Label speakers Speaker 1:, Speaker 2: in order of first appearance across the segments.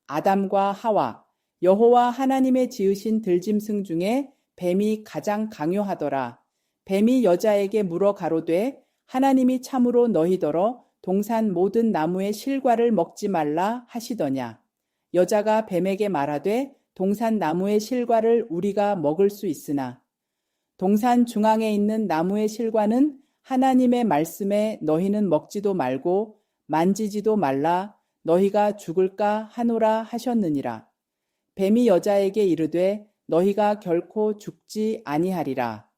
Speaker 1: 아담과 하와, 여호와 하나님의 지으신 들짐승 중에 뱀이 가장 강요하더라. 뱀이 여자에게 물어 가로되 하나님이 참으로 너희더러 동산 모든 나무의 실과를 먹지 말라 하시더냐. 여자가 뱀에게 말하되 동산 나무의 실과를 우리가 먹을 수 있으나 동산 중앙에 있는 나무의 실과는 하나님의 말씀에 너희는 먹지도 말고 만지지도 말라 너희가 죽을까 하노라 하셨느니라. 뱀이 여자에게 이르되 너희가 결코 죽지 아니하리라.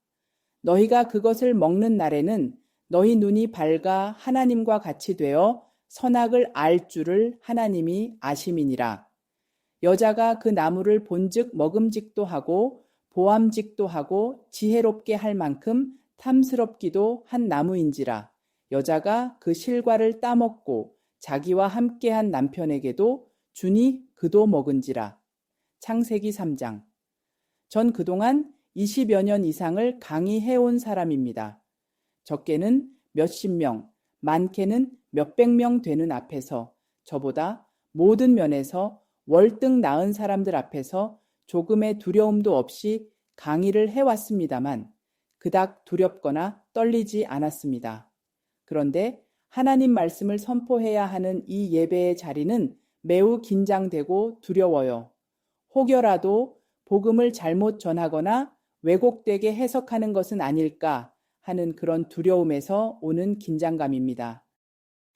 Speaker 1: 너희가 그것을 먹는 날에는 너희 눈이 밝아 하나님과 같이 되어 선악을 알 줄을 하나님이 아심이니라. 여자가 그 나무를 본즉 먹음직도 하고 보암직도 하고 지혜롭게 할 만큼 탐스럽기도 한 나무인지라. 여자가 그 실과를 따먹고 자기와 함께한 남편에게도 주니 그도 먹은지라. 창세기 3장. 전 그동안 20여 년 이상을 강의해온 사람입니다. 적게는 몇십 명, 많게는 몇백 명 되는 앞에서 저보다 모든 면에서 월등 나은 사람들 앞에서 조금의 두려움도 없이 강의를 해왔습니다만 그닥 두렵거나 떨리지 않았습니다. 그런데 하나님 말씀을 선포해야 하는 이 예배의 자리는 매우 긴장되고 두려워요. 혹여라도 복음을 잘못 전하거나 왜곡되게 해석하는 것은 아닐까 하는 그런 두려움에서 오는 긴장감입니다.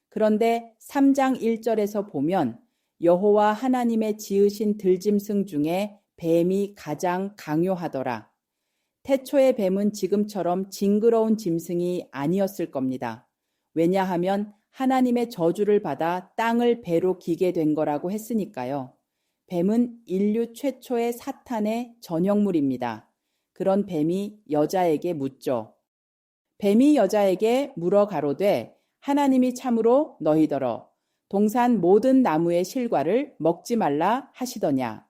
Speaker 1: 그런데 3장 1절에서 보면 여호와 하나님의 지으신 들짐승 중에 뱀이 가장 강요하더라. 태초의 뱀은 지금처럼 징그러운 짐승이 아니었을 겁니다. 왜냐하면 하나님의 저주를 받아 땅을 배로 기게 된 거라고 했으니까요. 뱀은 인류 최초의 사탄의 전형물입니다. 그런 뱀이 여자에게 묻죠. 뱀이 여자에게 물어 가로되 하나님이 참으로 너희더러 동산 모든 나무의 실과를 먹지 말라 하시더냐.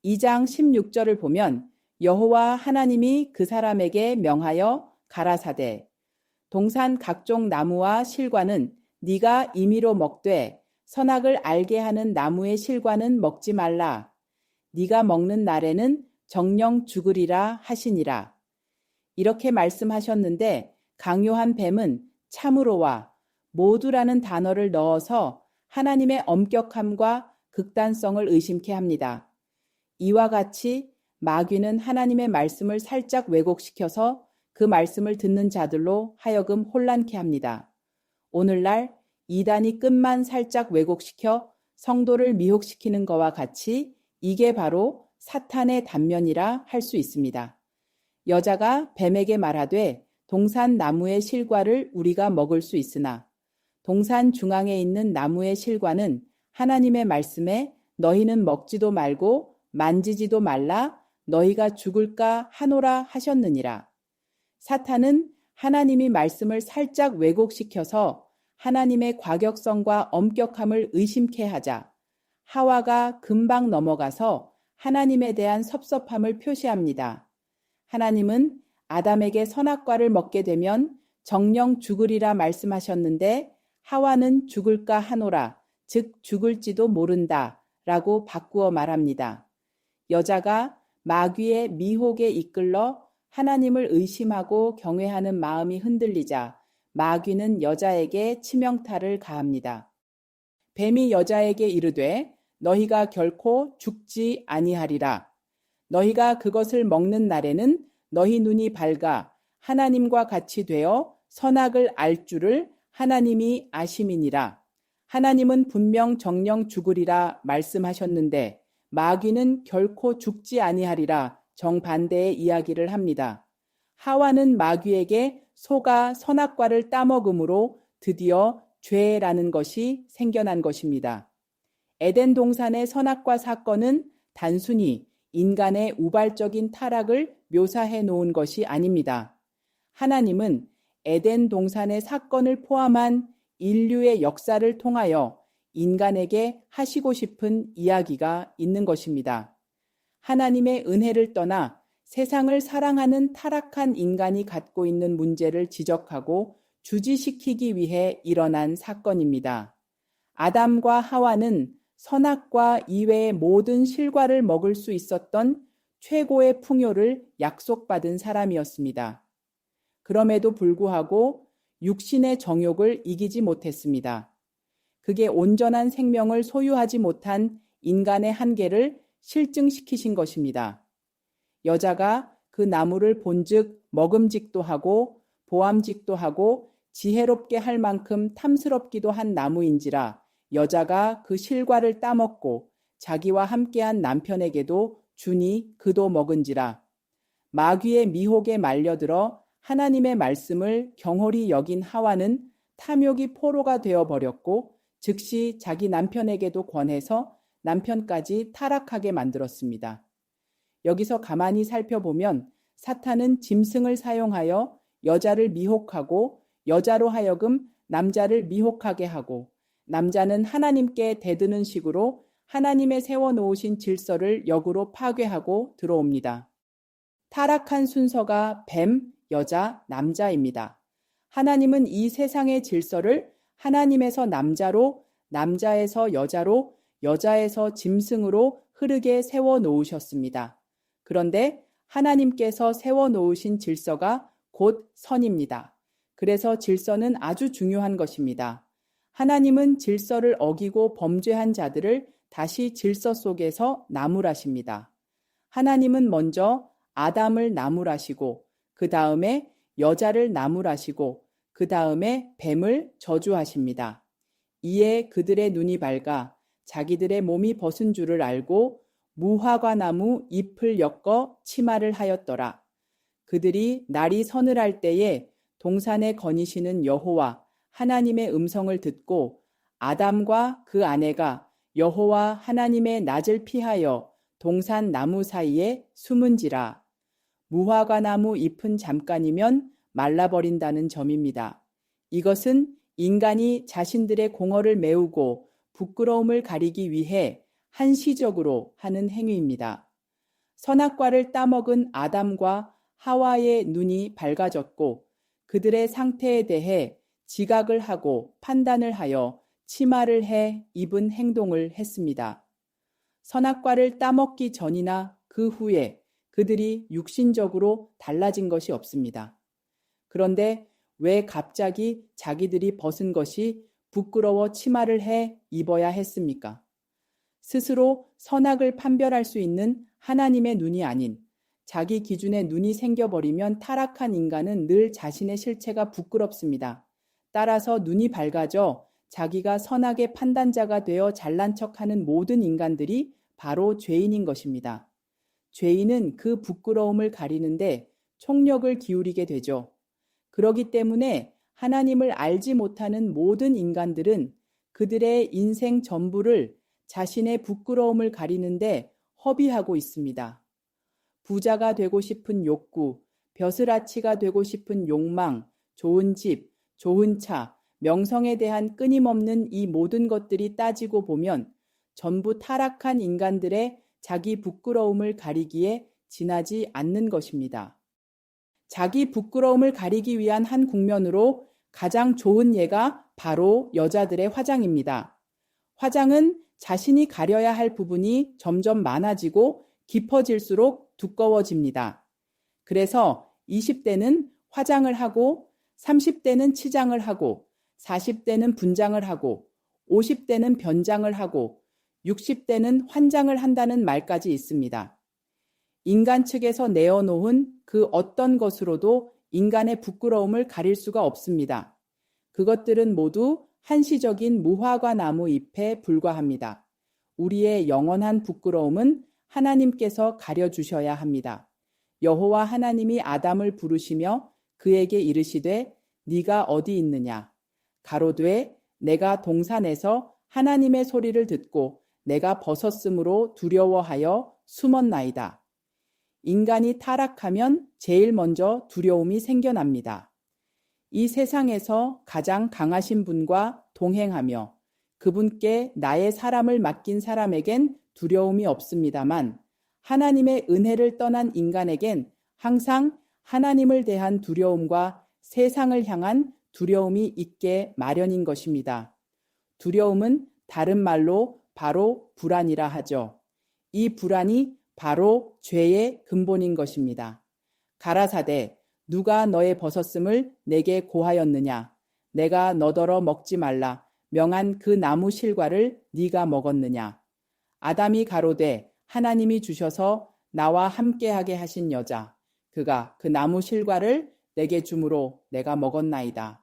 Speaker 1: 2장 16절을 보면 여호와 하나님이 그 사람에게 명하여 가라사대 동산 각종 나무와 실과는 네가 임의로 먹되 선악을 알게 하는 나무의 실과는 먹지 말라. 네가 먹는 날에는 정령 죽으리라 하시니라. 이렇게 말씀하셨는데 강요한 뱀은 참으로와 모두라는 단어를 넣어서 하나님의 엄격함과 극단성을 의심케 합니다. 이와 같이 마귀는 하나님의 말씀을 살짝 왜곡시켜서 그 말씀을 듣는 자들로 하여금 혼란케 합니다. 오늘날 이단이 끝만 살짝 왜곡시켜 성도를 미혹시키는 것과 같이 이게 바로 사탄의 단면이라 할 수 있습니다. 여자가 뱀에게 말하되 동산 나무의 실과를 우리가 먹을 수 있으나 동산 중앙에 있는 나무의 실과는 하나님의 말씀에 너희는 먹지도 말고 만지지도 말라 너희가 죽을까 하노라 하셨느니라. 사탄은 하나님이 말씀을 살짝 왜곡시켜서 하나님의 과격성과 엄격함을 의심케 하자 하와가 금방 넘어가서 하나님에 대한 섭섭함을 표시합니다. 하나님은 아담에게 선악과를 먹게 되면 정령 죽으리라 말씀하셨는데 하와는 죽을까 하노라, 즉 죽을지도 모른다 라고 바꾸어 말합니다. 여자가 마귀의 미혹에 이끌러 하나님을 의심하고 경외하는 마음이 흔들리자 마귀는 여자에게 치명타를 가합니다. 뱀이 여자에게 이르되 너희가 결코 죽지 아니하리라. 너희가 그것을 먹는 날에는 너희 눈이 밝아 하나님과 같이 되어 선악을 알 줄을 하나님이 아심이니라. 하나님은 분명 정령 죽으리라 말씀하셨는데 마귀는 결코 죽지 아니하리라 정반대의 이야기를 합니다. 하와는 마귀에게 소가 선악과를 따먹음으로 드디어 죄라는 것이 생겨난 것입니다. 에덴 동산의 선악과 사건은 단순히 인간의 우발적인 타락을 묘사해 놓은 것이 아닙니다. 하나님은 에덴 동산의 사건을 포함한 인류의 역사를 통하여 인간에게 하시고 싶은 이야기가 있는 것입니다. 하나님의 은혜를 떠나 세상을 사랑하는 타락한 인간이 갖고 있는 문제를 지적하고 주지시키기 위해 일어난 사건입니다. 아담과 하와는 선악과 이외의 모든 실과를 먹을 수 있었던 최고의 풍요를 약속받은 사람이었습니다. 그럼에도 불구하고 육신의 정욕을 이기지 못했습니다. 그게 온전한 생명을 소유하지 못한 인간의 한계를 실증시키신 것입니다. 여자가 그 나무를 본즉 먹음직도 하고 보암직도 하고 지혜롭게 할 만큼 탐스럽기도 한 나무인지라 여자가 그 실과를 따먹고 자기와 함께한 남편에게도 주니 그도 먹은지라. 마귀의 미혹에 말려들어 하나님의 말씀을 경홀히 여긴 하와는 탐욕이 포로가 되어버렸고 즉시 자기 남편에게도 권해서 남편까지 타락하게 만들었습니다. 여기서 가만히 살펴보면 사탄은 짐승을 사용하여 여자를 미혹하고 여자로 하여금 남자를 미혹하게 하고 남자는 하나님께 대드는 식으로 하나님의 세워놓으신 질서를 역으로 파괴하고 들어옵니다. 타락한 순서가 뱀, 여자, 남자입니다. 하나님은 이 세상의 질서를 하나님에서 남자로, 남자에서 여자로, 여자에서 짐승으로 흐르게 세워놓으셨습니다. 그런데 하나님께서 세워놓으신 질서가 곧 선입니다. 그래서 질서는 아주 중요한 것입니다. 하나님은 질서를 어기고 범죄한 자들을 다시 질서 속에서 나무라십니다. 하나님은 먼저 아담을 나무라시고 그 다음에 여자를 나무라시고 그 다음에 뱀을 저주하십니다. 이에 그들의 눈이 밝아 자기들의 몸이 벗은 줄을 알고 무화과나무 잎을 엮어 치마를 하였더라. 그들이 날이 서늘할 때에 동산에 거니시는 여호와 하나님의 음성을 듣고 아담과 그 아내가 여호와 하나님의 낯을 피하여 동산 나무 사이에 숨은지라. 무화과나무 잎은 잠깐이면 말라버린다는 점입니다. 이것은 인간이 자신들의 공허를 메우고 부끄러움을 가리기 위해 한시적으로 하는 행위입니다. 선악과를 따먹은 아담과 하와의 눈이 밝아졌고 그들의 상태에 대해 지각을 하고 판단을 하여 치마를 해 입은 행동을 했습니다. 선악과를 따먹기 전이나 그 후에 그들이 육신적으로 달라진 것이 없습니다. 그런데 왜 갑자기 자기들이 벗은 것이 부끄러워 치마를 해 입어야 했습니까? 스스로 선악을 판별할 수 있는 하나님의 눈이 아닌 자기 기준에 눈이 생겨버리면 타락한 인간은 늘 자신의 실체가 부끄럽습니다. 따라서 눈이 밝아져 자기가 선악의 판단자가 되어 잘난 척하는 모든 인간들이 바로 죄인인 것입니다. 죄인은 그 부끄러움을 가리는데 총력을 기울이게 되죠. 그러기 때문에 하나님을 알지 못하는 모든 인간들은 그들의 인생 전부를 자신의 부끄러움을 가리는데 허비하고 있습니다. 부자가 되고 싶은 욕구, 벼슬아치가 되고 싶은 욕망, 좋은 집, 좋은 차, 명성에 대한 끊임없는 이 모든 것들이 따지고 보면 전부 타락한 인간들의 자기 부끄러움을 가리기에 지나지 않는 것입니다. 자기 부끄러움을 가리기 위한 한 국면으로 가장 좋은 예가 바로 여자들의 화장입니다. 화장은 자신이 가려야 할 부분이 점점 많아지고 깊어질수록 두꺼워집니다. 그래서 20대는 화장을 하고 30대는 치장을 하고 40대는 분장을 하고 50대는 변장을 하고 60대는 환장을 한다는 말까지 있습니다. 인간 측에서 내어놓은 그 어떤 것으로도 인간의 부끄러움을 가릴 수가 없습니다. 그것들은 모두 한시적인 무화과 나무 잎에 불과합니다. 우리의 영원한 부끄러움은 하나님께서 가려주셔야 합니다. 여호와 하나님이 아담을 부르시며 그에게 이르시되 네가 어디 있느냐? 가로되 내가 동산에서 하나님의 소리를 듣고 내가 벗었으므로 두려워하여 숨었나이다. 인간이 타락하면 제일 먼저 두려움이 생겨납니다. 이 세상에서 가장 강하신 분과 동행하며 그분께 나의 사람을 맡긴 사람에겐 두려움이 없습니다만 하나님의 은혜를 떠난 인간에겐 항상 하나님을 대한 두려움과 세상을 향한 두려움이 있게 마련인 것입니다. 두려움은 다른 말로 바로 불안이라 하죠. 이 불안이 바로 죄의 근본인 것입니다. 가라사대 누가 너의 벗었음을 내게 고하였느냐? 내가 너더러 먹지 말라 명한 그 나무 실과를 네가 먹었느냐? 아담이 가로되 하나님이 주셔서 나와 함께하게 하신 여자 그가 그 나무 실과를 내게 주므로 내가 먹었나이다.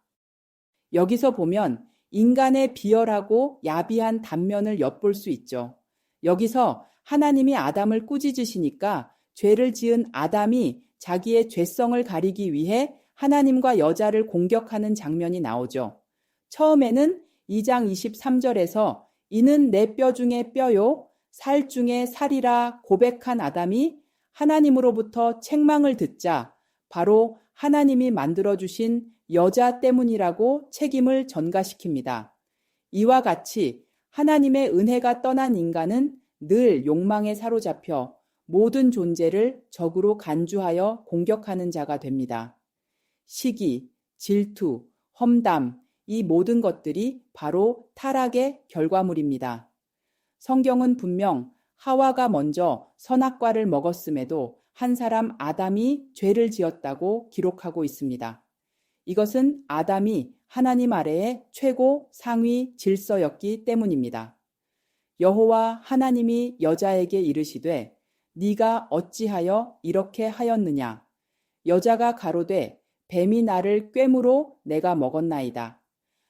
Speaker 1: 여기서 보면 인간의 비열하고 야비한 단면을 엿볼 수 있죠. 여기서 하나님이 아담을 꾸짖으시니까 죄를 지은 아담이 자기의 죄성을 가리기 위해 하나님과 여자를 공격하는 장면이 나오죠. 처음에는 2장 23절에서 이는 내 뼈 중에 뼈요 살 중에 살이라 고백한 아담이 하나님으로부터 책망을 듣자 바로 하나님이 만들어주신 여자 때문이라고 책임을 전가시킵니다. 이와 같이 하나님의 은혜가 떠난 인간은 늘 욕망에 사로잡혀 모든 존재를 적으로 간주하여 공격하는 자가 됩니다. 시기, 질투, 험담, 이 모든 것들이 바로 타락의 결과물입니다. 성경은 분명 하와가 먼저 선악과를 먹었음에도 한 사람 아담이 죄를 지었다고 기록하고 있습니다. 이것은 아담이 하나님 아래의 최고 상위 질서였기 때문입니다. 여호와 하나님이 여자에게 이르시되 네가 어찌하여 이렇게 하였느냐? 여자가 가로되 뱀이 나를 꾀므로 내가 먹었나이다.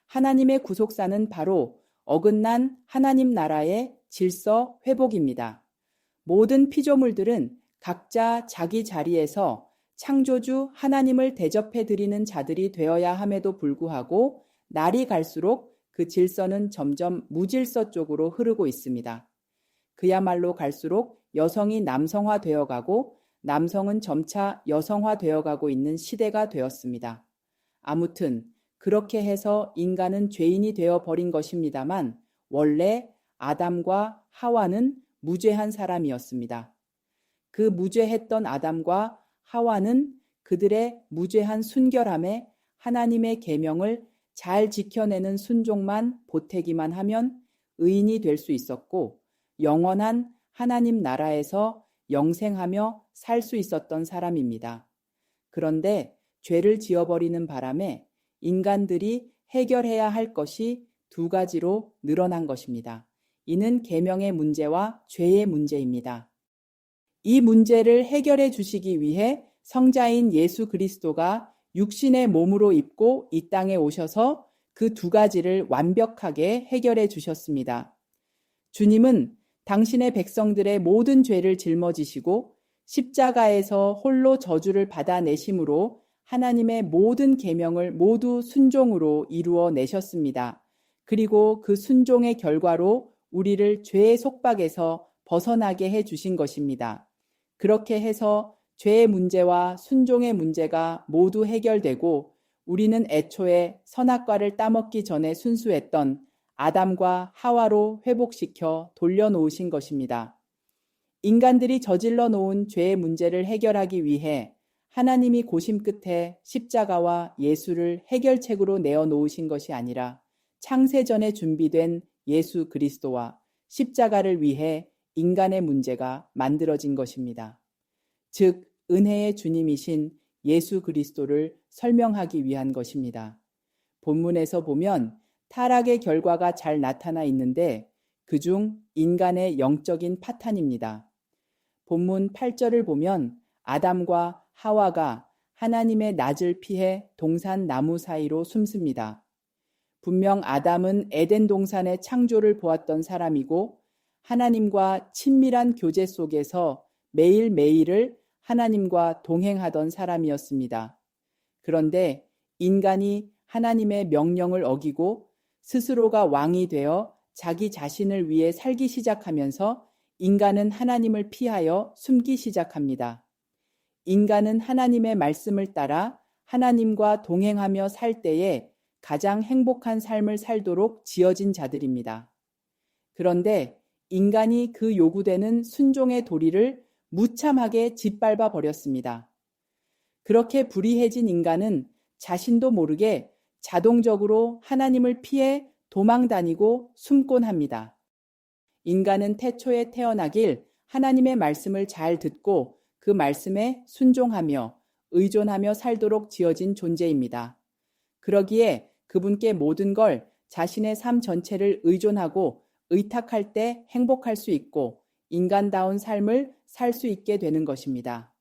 Speaker 1: 하나님의 구속사는 바로 어긋난 하나님 나라의 질서 회복입니다. 모든 피조물들은 각자 자기 자리에서 창조주 하나님을 대접해 드리는 자들이 되어야 함에도 불구하고 날이 갈수록 그 질서는 점점 무질서 쪽으로 흐르고 있습니다. 그야말로 갈수록 여성이 남성화 되어가고 남성은 점차 여성화 되어가고 있는 시대가 되었습니다. 아무튼 그렇게 해서 인간은 죄인이 되어버린 것입니다만 원래 아담과 하와는 무죄한 사람이었습니다. 그 무죄했던 아담과 하와는 그들의 무죄한 순결함에 하나님의 계명을 잘 지켜내는 순종만 보태기만 하면 의인이 될 수 있었고 영원한 하나님 나라에서 영생하며 살 수 있었던 사람입니다. 그런데 죄를 지어버리는 바람에 인간들이 해결해야 할 것이 두 가지로 늘어난 것입니다. 이는 계명의 문제와 죄의 문제입니다. 이 문제를 해결해 주시기 위해 성자인 예수 그리스도가 육신의 몸으로 입고 이 땅에 오셔서 그 두 가지를 완벽하게 해결해 주셨습니다. 주님은 당신의 백성들의 모든 죄를 짊어지시고 십자가에서 홀로 저주를 받아내심으로 하나님의 모든 계명을 모두 순종으로 이루어 내셨습니다. 그리고 그 순종의 결과로 우리를 죄의 속박에서 벗어나게 해 주신 것입니다. 그렇게 해서 죄의 문제와 순종의 문제가 모두 해결되고 우리는 애초에 선악과를 따먹기 전에 순수했던 아담과 하와로 회복시켜 돌려놓으신 것입니다. 인간들이 저질러 놓은 죄의 문제를 해결하기 위해 하나님이 고심 끝에 십자가와 예수를 해결책으로 내어놓으신 것이 아니라 창세전에 준비된 예수 그리스도와 십자가를 위해 인간의 문제가 만들어진 것입니다. 즉 은혜의 주님이신 예수 그리스도를 설명하기 위한 것입니다. 본문에서 보면 타락의 결과가 잘 나타나 있는데 그중 인간의 영적인 파탄입니다. 본문 8절을 보면 아담과 하와가 하나님의 낯을 피해 동산 나무 사이로 숨습니다. 분명 아담은 에덴 동산의 창조를 보았던 사람이고 하나님과 친밀한 교제 속에서 매일매일을 하나님과 동행하던 사람이었습니다. 그런데 인간이 하나님의 명령을 어기고 스스로가 왕이 되어 자기 자신을 위해 살기 시작하면서 인간은 하나님을 피하여 숨기 시작합니다. 인간은 하나님의 말씀을 따라 하나님과 동행하며 살 때에 가장 행복한 삶을 살도록 지어진 자들입니다. 그런데 인간이 그 요구되는 순종의 도리를 무참하게 짓밟아 버렸습니다. 그렇게 불의해진 인간은 자신도 모르게 자동적으로 하나님을 피해 도망다니고 숨곤 합니다. 인간은 태초에 태어나길 하나님의 말씀을 잘 듣고 그 말씀에 순종하며 의존하며 살도록 지어진 존재입니다. 그러기에 그분께 모든 걸 자신의 삶 전체를 의존하고 의탁할 때 행복할 수 있고 인간다운 삶을 살 수 있게 되는 것입니다.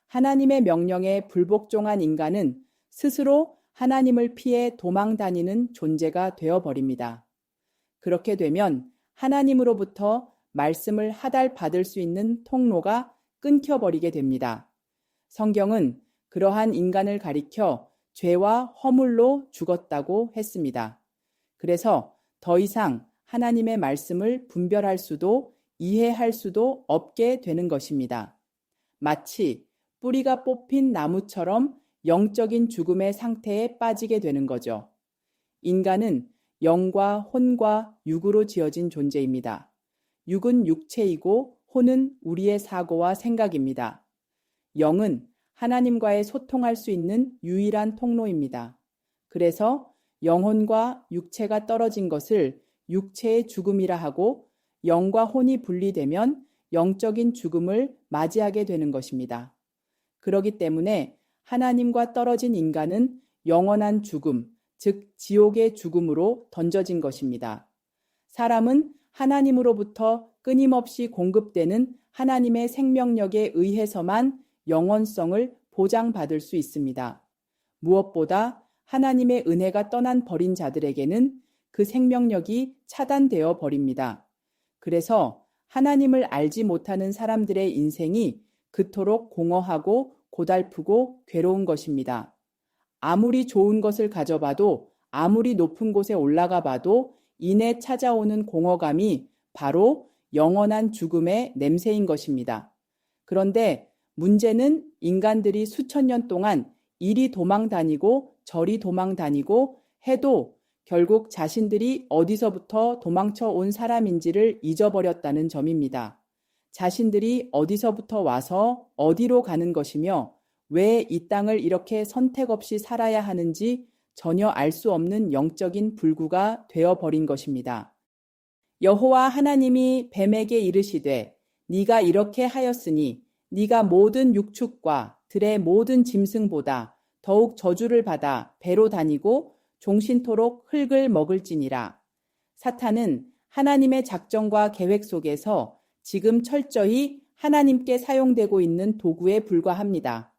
Speaker 1: 하나님의 명령에 불복종한 인간은 스스로 하나님을 피해 도망 다니는 존재가 되어버립니다. 그렇게 되면 하나님으로부터 말씀을 하달받을 수 있는 통로가 끊겨버리게 됩니다. 성경은 그러한 인간을 가리켜 죄와 허물로 죽었다고 했습니다. 그래서 더 이상 하나님의 말씀을 분별할 수도 이해할 수도 없게 되는 것입니다. 마치 뿌리가 뽑힌 나무처럼 영적인 죽음의 상태에 빠지게 되는 거죠. 인간은 영과 혼과 육으로 지어진 존재입니다. 육은 육체이고 혼은 우리의 사고와 생각입니다. 영은 하나님과의 소통할 수 있는 유일한 통로입니다. 그래서 영혼과 육체가 떨어진 것을 육체의 죽음이라 하고 영과 혼이 분리되면 영적인 죽음을 맞이하게 되는 것입니다. 그렇기 때문에 하나님과 떨어진 인간은 영원한 죽음, 즉 지옥의 죽음으로 던져진 것입니다. 사람은 하나님으로부터 끊임없이 공급되는 하나님의 생명력에 의해서만 영원성을 보장받을 수 있습니다. 무엇보다 하나님의 은혜가 떠난 버린 자들에게는 그 생명력이 차단되어 버립니다. 그래서 하나님을 알지 못하는 사람들의 인생이 그토록 공허하고 고달프고 괴로운 것입니다. 아무리 좋은 것을 가져봐도 아무리 높은 곳에 올라가 봐도 이내 찾아오는 공허감이 바로 영원한 죽음의 냄새인 것입니다. 그런데 문제는 인간들이 수천 년 동안 이리 도망 다니고 저리 도망 다니고 해도 결국 자신들이 어디서부터 도망쳐 온 사람인지를 잊어버렸다는 점입니다. 자신들이 어디서부터 와서 어디로 가는 것이며 왜 이 땅을 이렇게 선택 없이 살아야 하는지 전혀 알 수 없는 영적인 불구가 되어버린 것입니다. 여호와 하나님이 뱀에게 이르시되 네가 이렇게 하였으니 네가 모든 육축과 들의 모든 짐승보다 더욱 저주를 받아 배로 다니고 종신토록 흙을 먹을지니라. 사탄은 하나님의 작정과 계획 속에서 지금 철저히 하나님께 사용되고 있는 도구에 불과합니다.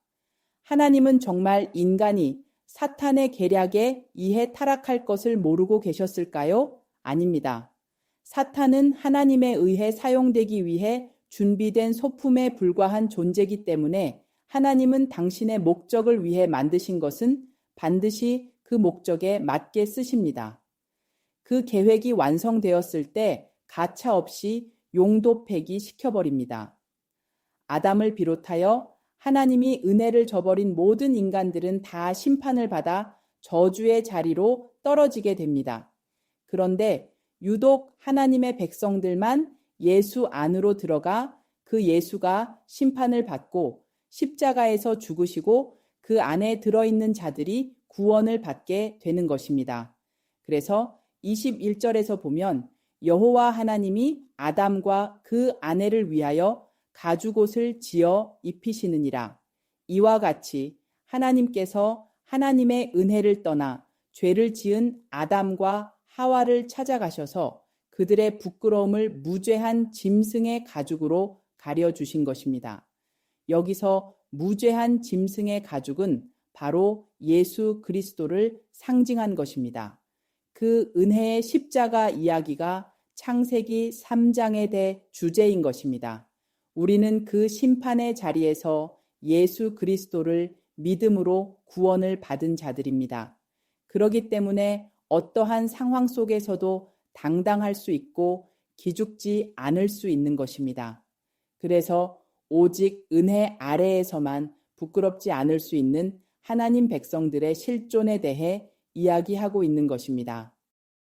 Speaker 1: 하나님은 정말 인간이 사탄의 계략에 이해 타락할 것을 모르고 계셨을까요? 아닙니다. 사탄은 하나님에 의해 사용되기 위해 준비된 소품에 불과한 존재이기 때문에 하나님은 당신의 목적을 위해 만드신 것은 반드시 그 목적에 맞게 쓰십니다. 그 계획이 완성되었을 때 가차없이 용도 폐기시켜버립니다. 아담을 비롯하여 하나님이 은혜를 저버린 모든 인간들은 다 심판을 받아 저주의 자리로 떨어지게 됩니다. 그런데 유독 하나님의 백성들만 예수 안으로 들어가 그 예수가 심판을 받고 십자가에서 죽으시고 그 안에 들어있는 자들이 구원을 받게 되는 것입니다. 그래서 21절에서 보면 여호와 하나님이 아담과 그 아내를 위하여 가죽옷을 지어 입히시느니라. 이와 같이 하나님께서 하나님의 은혜를 떠나 죄를 지은 아담과 하와를 찾아가셔서 그들의 부끄러움을 무죄한 짐승의 가죽으로 가려주신 것입니다. 여기서 무죄한 짐승의 가죽은 바로 예수 그리스도를 상징한 것입니다. 그 은혜의 십자가 이야기가 창세기 3장에 대 주제인 것입니다. 우리는 그 심판의 자리에서 예수 그리스도를 믿음으로 구원을 받은 자들입니다. 그렇기 때문에 어떠한 상황 속에서도 당당할 수 있고 기죽지 않을 수 있는 것입니다. 그래서 오직 은혜 아래에서만 부끄럽지 않을 수 있는 하나님 백성들의 실존에 대해 이야기하고 있는 것입니다.